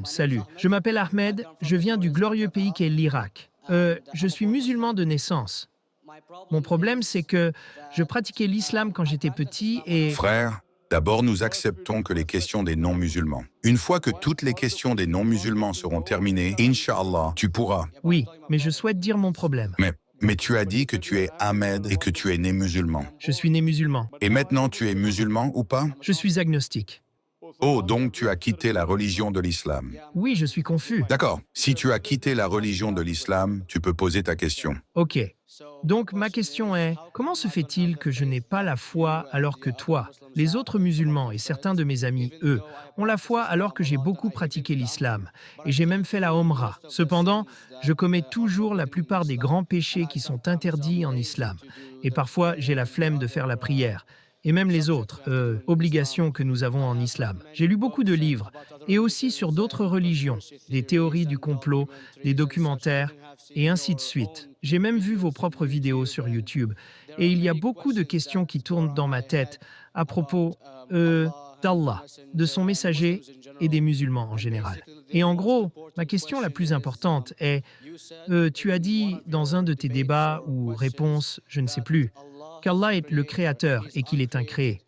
Salut. Je m'appelle Ahmed, je viens du glorieux pays qu'est l'Irak. Je suis musulman de naissance. Mon problème, c'est que je pratiquais l'islam quand j'étais petit et... Frère, d'abord nous acceptons que les questions des non-musulmans. Une fois que toutes les questions des non-musulmans seront terminées, Inch'Allah, tu pourras. Oui, mais je souhaite dire mon problème. Mais tu as dit que tu es Ahmed et que tu es né musulman. Je suis né musulman. Et maintenant tu es musulman ou pas? Je suis agnostique. Oh, donc tu as quitté la religion de l'islam. Oui, je suis confus. D'accord. Si tu as quitté la religion de l'islam, tu peux poser ta question. Ok. Donc ma question est, comment se fait-il que je n'ai pas la foi alors que toi, les autres musulmans et certains de mes amis, eux, ont la foi alors que j'ai beaucoup pratiqué l'islam et j'ai même fait la Omra. Cependant, je commets toujours la plupart des grands péchés qui sont interdits en islam. Et parfois, j'ai la flemme de faire la prière. Et même les autres obligations que nous avons en islam. J'ai lu beaucoup de livres, et aussi sur d'autres religions, des théories du complot, des documentaires, et ainsi de suite. J'ai même vu vos propres vidéos sur YouTube, et il y a beaucoup de questions qui tournent dans ma tête à propos d'Allah, de son messager et des musulmans en général. Et en gros, ma question la plus importante est, tu as dit dans un de tes débats ou réponses, je ne sais plus, qu'Allah est le créateur et qu'il est incréé.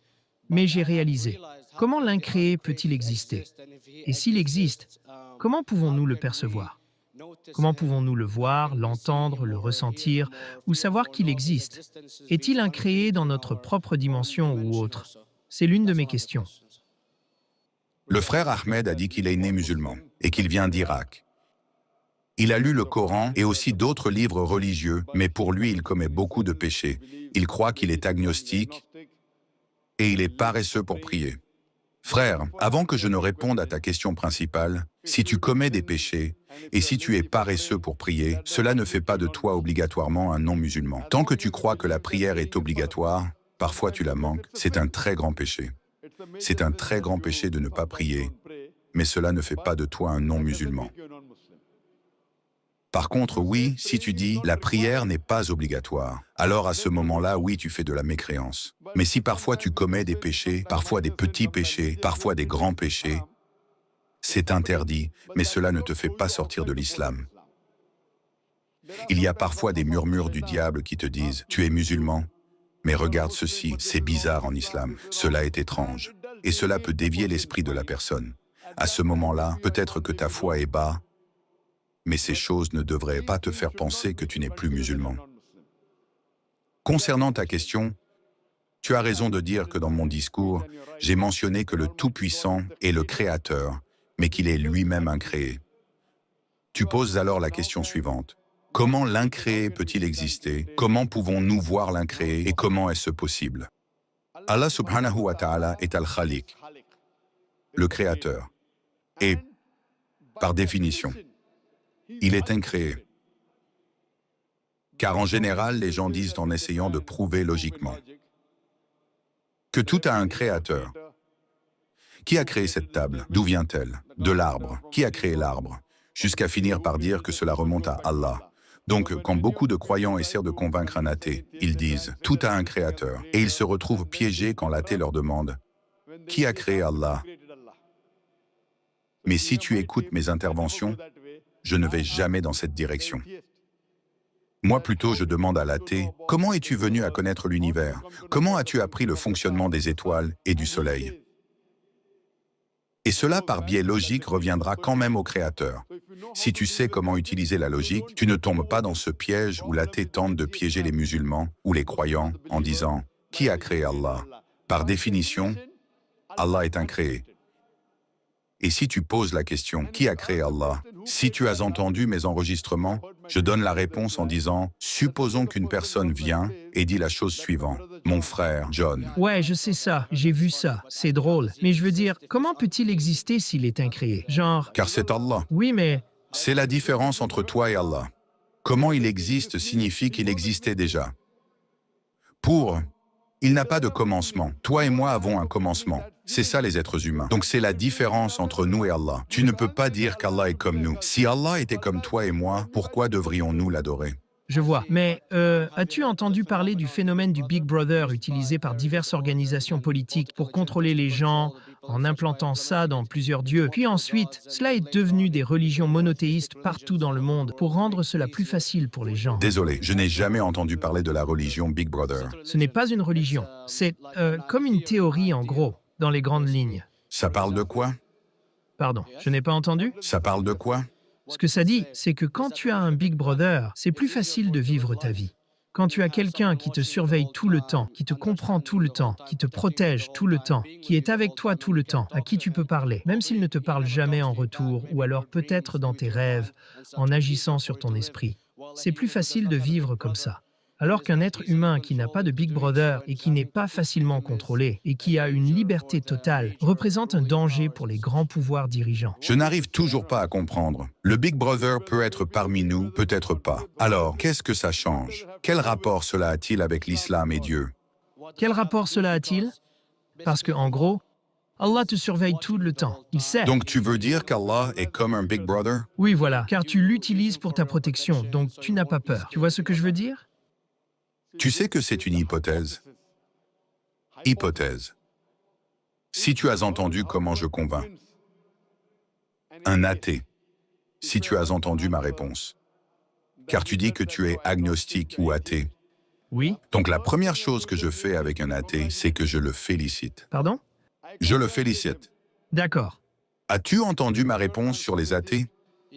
Mais j'ai réalisé, comment l'incréé peut-il exister? Et s'il existe, comment pouvons-nous le percevoir? Comment pouvons-nous le voir, l'entendre, le ressentir ou savoir qu'il existe? Est-il incréé dans notre propre dimension ou autre? C'est l'une de mes questions. Le frère Ahmed a dit qu'il est né musulman et qu'il vient d'Irak. Il a lu le Coran et aussi d'autres livres religieux, mais pour lui, il commet beaucoup de péchés. Il croit qu'il est agnostique et il est paresseux pour prier. Frère, avant que je ne réponde à ta question principale, si tu commets des péchés et si tu es paresseux pour prier, cela ne fait pas de toi obligatoirement un non-musulman. Tant que tu crois que la prière est obligatoire, parfois tu la manques, c'est un très grand péché. C'est un très grand péché de ne pas prier, mais cela ne fait pas de toi un non-musulman. Par contre, oui, si tu dis « la prière n'est pas obligatoire », alors à ce moment-là, oui, tu fais de la mécréance. Mais si parfois tu commets des péchés, parfois des petits péchés, parfois des grands péchés, c'est interdit, mais cela ne te fait pas sortir de l'islam. Il y a parfois des murmures du diable qui te disent « tu es musulman ». Mais regarde ceci, c'est bizarre en islam, cela est étrange. Et cela peut dévier l'esprit de la personne. À ce moment-là, peut-être que ta foi est bas, mais ces choses ne devraient pas te faire penser que tu n'es plus musulman. Concernant ta question, tu as raison de dire que dans mon discours, j'ai mentionné que le Tout-Puissant est le Créateur, mais qu'il est lui-même incréé. Tu poses alors la question suivante. Comment l'incréé peut-il exister? Comment pouvons-nous voir l'incréé et comment est-ce possible? Allah subhanahu wa ta'ala est Al-Khaliq, le Créateur. Et, par définition, il est incréé. Car en général, les gens disent en essayant de prouver logiquement que tout a un créateur. Qui a créé cette table? D'où vient-elle? De l'arbre. Qui a créé l'arbre? Jusqu'à finir par dire que cela remonte à Allah. Donc, quand beaucoup de croyants essaient de convaincre un athée, ils disent « tout a un créateur » et ils se retrouvent piégés quand l'athée leur demande « qui a créé Allah ?» Mais si tu écoutes mes interventions, je ne vais jamais dans cette direction. Moi plutôt, je demande à l'athée, comment es-tu venu à connaître l'univers? Comment as-tu appris le fonctionnement des étoiles et du soleil? Et cela, par biais logique, reviendra quand même au Créateur. Si tu sais comment utiliser la logique, tu ne tombes pas dans ce piège où l'athée tente de piéger les musulmans ou les croyants en disant « qui a créé Allah ?» Par définition, Allah est incréé. Et si tu poses la question « qui a créé Allah ?» Si tu as entendu mes enregistrements, je donne la réponse en disant « supposons qu'une personne vient et dit la chose suivante. Mon frère, John. » Ouais, je sais ça, j'ai vu ça, c'est drôle. Mais je veux dire, comment peut-il exister s'il est incréé? Genre... Car c'est Allah. Oui, mais... C'est la différence entre toi et Allah. Comment il existe signifie qu'il existait déjà. Il n'a pas de commencement. Toi et moi avons un commencement. C'est ça les êtres humains. Donc c'est la différence entre nous et Allah. Tu ne peux pas dire qu'Allah est comme nous. Si Allah était comme toi et moi, pourquoi devrions-nous l'adorer? Je vois. Mais as-tu entendu parler du phénomène du Big Brother utilisé par diverses organisations politiques pour contrôler les gens en implantant ça dans plusieurs dieux. Puis ensuite, cela est devenu des religions monothéistes partout dans le monde pour rendre cela plus facile pour les gens. Désolé, je n'ai jamais entendu parler de la religion Big Brother. Ce n'est pas une religion, c'est comme une théorie en gros, dans les grandes lignes. Ça parle de quoi? Pardon, je n'ai pas entendu? Ça parle de quoi? Ce que ça dit, c'est que quand tu as un Big Brother, c'est plus facile de vivre ta vie. Quand tu as quelqu'un qui te surveille tout le temps, qui te comprend tout le temps, qui te protège tout le temps, qui est avec toi tout le temps, à qui tu peux parler, même s'il ne te parle jamais en retour, ou alors peut-être dans tes rêves, en agissant sur ton esprit, c'est plus facile de vivre comme ça. Alors qu'un être humain qui n'a pas de Big Brother et qui n'est pas facilement contrôlé et qui a une liberté totale représente un danger pour les grands pouvoirs dirigeants. Je n'arrive toujours pas à comprendre. Le Big Brother peut être parmi nous, peut-être pas. Alors, qu'est-ce que ça change? Quel rapport cela a-t-il avec l'islam et Dieu? Quel rapport cela a-t-il? Parce que, en gros, Allah te surveille tout le temps. Il sait. Donc tu veux dire qu'Allah est comme un Big Brother? Oui, voilà, car tu l'utilises pour ta protection, donc tu n'as pas peur. Tu vois ce que je veux dire? Tu sais que c'est une hypothèse. Hypothèse. Si tu as entendu comment je convainc. Un athée. Si tu as entendu ma réponse. Car tu dis que tu es agnostique ou athée. Oui. Donc la première chose que je fais avec un athée, c'est que je le félicite. Pardon? Je le félicite. D'accord. As-tu entendu ma réponse sur les athées?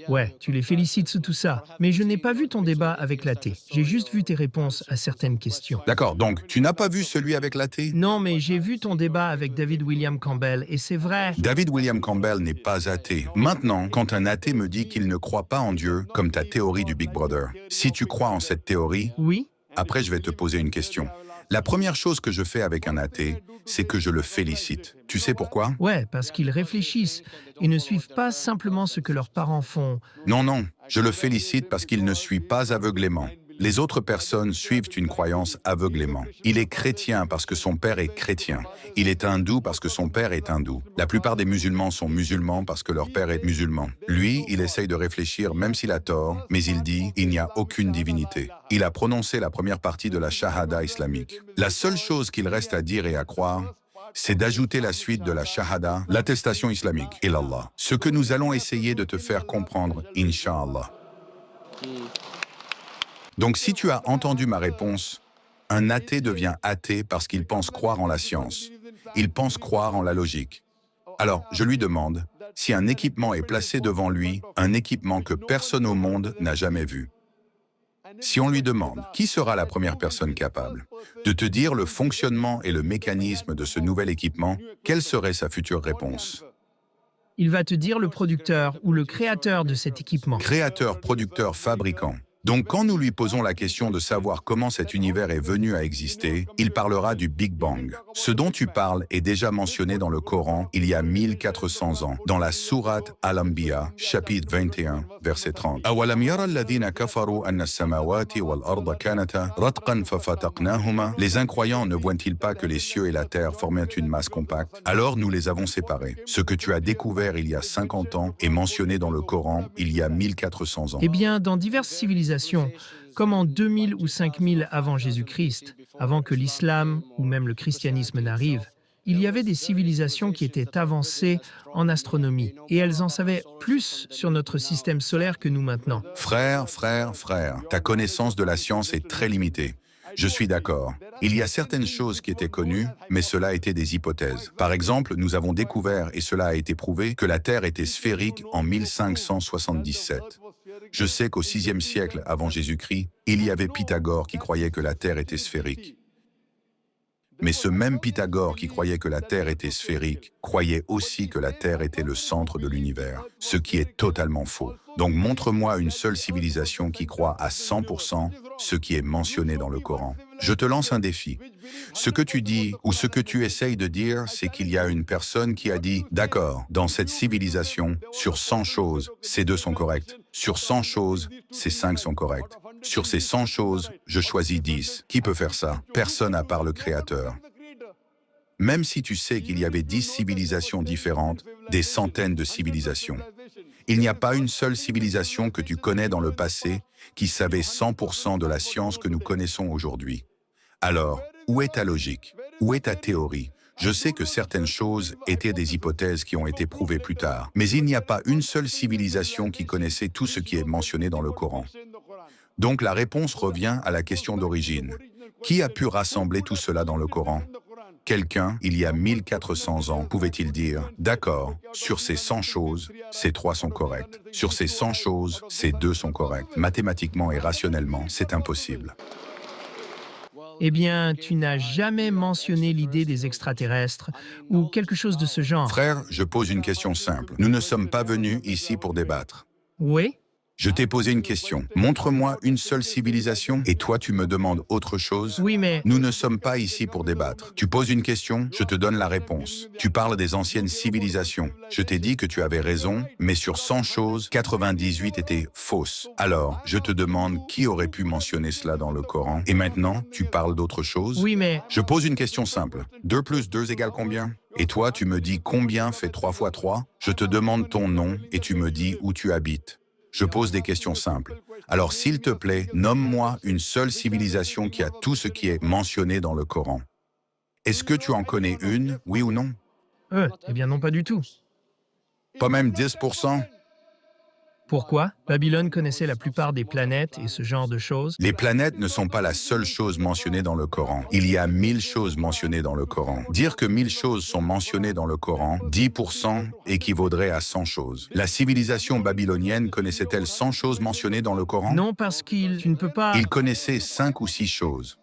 Ouais, tu les félicites sur tout ça. Mais je n'ai pas vu ton débat avec l'athée. J'ai juste vu tes réponses à certaines questions. D'accord, donc tu n'as pas vu celui avec l'athée? Non, mais j'ai vu ton débat avec David William Campbell, et c'est vrai. David William Campbell n'est pas athée. Maintenant, quand un athée me dit qu'il ne croit pas en Dieu, comme ta théorie du Big Brother, si tu crois en cette théorie, Oui? après je vais te poser une question. La première chose que je fais avec un athée, c'est que je le félicite. Tu sais pourquoi? Ouais, parce qu'ils réfléchissent et ne suivent pas simplement ce que leurs parents font. Non, non, je le félicite parce qu'il ne suit pas aveuglément. Les autres personnes suivent une croyance aveuglément. Il est chrétien parce que son père est chrétien. Il est hindou parce que son père est hindou. La plupart des musulmans sont musulmans parce que leur père est musulman. Lui, il essaye de réfléchir même s'il a tort, mais il dit « il n'y a aucune divinité ». Il a prononcé la première partie de la shahada islamique. La seule chose qu'il reste à dire et à croire, c'est d'ajouter la suite de la shahada, l'attestation islamique, et l'Allah. Ce que nous allons essayer de te faire comprendre, Inch'Allah. Donc si tu as entendu ma réponse, un athée devient athée parce qu'il pense croire en la science. Il pense croire en la logique. Alors, je lui demande si un équipement est placé devant lui, un équipement que personne au monde n'a jamais vu. Si on lui demande qui sera la première personne capable de te dire le fonctionnement et le mécanisme de ce nouvel équipement, quelle serait sa future réponse? Il va te dire le producteur ou le créateur de cet équipement. Créateur, producteur, fabricant. Donc quand nous lui posons la question de savoir comment cet univers est venu à exister, il parlera du Big Bang. Ce dont tu parles est déjà mentionné dans le Coran il y a 1400 ans, dans la sourate Al-Anbiya, chapitre 21, verset 30. أَوَلَمْ يَرَ الَّذِينَ كَفَرُوا أَنَّ السَّمَاوَاتِ وَالْأَرْضَ كَانَتَا رَتْقًا فَفَتَقْنَاهُمَا. Les incroyants ne voient-ils pas que les cieux et la terre formaient une masse compacte? Alors nous les avons séparés. Ce que tu as découvert il y a 50 ans est mentionné dans le Coran il y a 1400 ans. Eh bien, dans diverses civilisations, comme en 2000 ou 5000 avant Jésus-Christ, avant que l'islam ou même le christianisme n'arrive, il y avait des civilisations qui étaient avancées en astronomie et elles en savaient plus sur notre système solaire que nous maintenant. Frère, ta connaissance de la science est très limitée. Je suis d'accord. Il y a certaines choses qui étaient connues, mais cela était des hypothèses. Par exemple, nous avons découvert, et cela a été prouvé, que la Terre était sphérique en 1577. Je sais qu'au VIe siècle avant Jésus-Christ, il y avait Pythagore qui croyait que la Terre était sphérique. Mais ce même Pythagore qui croyait que la Terre était sphérique, croyait aussi que la Terre était le centre de l'univers, ce qui est totalement faux. Donc montre-moi une seule civilisation qui croit à 100% ce qui est mentionné dans le Coran. Je te lance un défi. Ce que tu dis ou ce que tu essayes de dire, c'est qu'il y a une personne qui a dit « D'accord, dans cette civilisation, sur 100 choses, ces 2 sont correctes. Sur 100 choses, ces 5 sont correctes. Sur ces 100 choses, je choisis 10. Qui peut faire ça? Personne à part le Créateur. » Même si tu sais qu'il y avait 10 civilisations différentes, des centaines de civilisations. Il n'y a pas une seule civilisation que tu connais dans le passé qui savait 100% de la science que nous connaissons aujourd'hui. Alors, où est ta logique? Où est ta théorie? Je sais que certaines choses étaient des hypothèses qui ont été prouvées plus tard, mais il n'y a pas une seule civilisation qui connaissait tout ce qui est mentionné dans le Coran. Donc la réponse revient à la question d'origine. Qui a pu rassembler tout cela dans le Coran? Quelqu'un, il y a 1400 ans, pouvait-il dire, d'accord, sur ces 100 choses, ces 3 sont correctes. Sur ces 100 choses, ces 2 sont correctes. Mathématiquement et rationnellement, c'est impossible. Eh bien, tu n'as jamais mentionné l'idée des extraterrestres ou quelque chose de ce genre. Frère, je pose une question simple. Nous ne sommes pas venus ici pour débattre. Oui? Je t'ai posé une question. Montre-moi une seule civilisation et toi tu me demandes autre chose. Oui, mais Nous ne sommes pas ici pour débattre. Tu poses une question, je te donne la réponse. Tu parles des anciennes civilisations. Je t'ai dit que tu avais raison, mais sur 100 choses, 98 étaient fausses. Alors, je te demande qui aurait pu mentionner cela dans le Coran. Et maintenant, tu parles d'autre chose? oui, mais Je pose une question simple. 2 plus 2 égale combien? Et toi, tu me dis combien fait 3 fois 3? Je te demande ton nom et tu me dis où tu habites. Je pose des questions simples. Alors, s'il te plaît, nomme-moi une seule civilisation qui a tout ce qui est mentionné dans le Coran. Est-ce que tu en connais une, oui ou non? eh bien non, pas du tout. Pas même 10%? Pourquoi? Babylone connaissait la plupart des planètes et ce genre de choses. Les planètes ne sont pas la seule chose mentionnée dans le Coran. Il y a 1000 choses mentionnées dans le Coran. Dire que 1000 choses sont mentionnées dans le Coran, 10% équivaudrait à 100 choses. La civilisation babylonienne connaissait-elle 100 choses mentionnées dans le Coran? Non, parce tu ne peux pas... Ils connaissaient 5 ou 6 choses.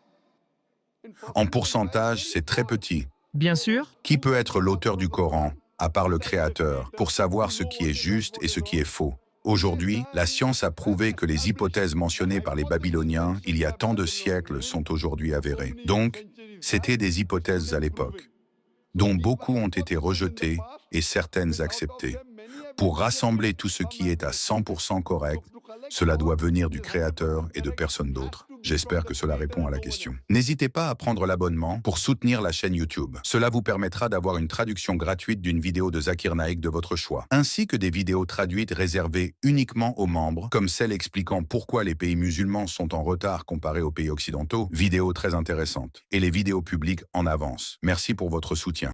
En pourcentage, c'est très petit. Bien sûr. Qui peut être l'auteur du Coran, à part le Créateur, pour savoir ce qui est juste et ce qui est faux? Aujourd'hui, la science a prouvé que les hypothèses mentionnées par les Babyloniens il y a tant de siècles sont aujourd'hui avérées. Donc, c'était des hypothèses à l'époque, dont beaucoup ont été rejetées et certaines acceptées. Pour rassembler tout ce qui est à 100% correct, cela doit venir du Créateur et de personne d'autre. J'espère que cela répond à la question. N'hésitez pas à prendre l'abonnement pour soutenir la chaîne YouTube. Cela vous permettra d'avoir une traduction gratuite d'une vidéo de Zakir Naik de votre choix, ainsi que des vidéos traduites réservées uniquement aux membres, comme celle expliquant pourquoi les pays musulmans sont en retard comparés aux pays occidentaux, vidéos très intéressantes, et les vidéos publiques en avance. Merci pour votre soutien.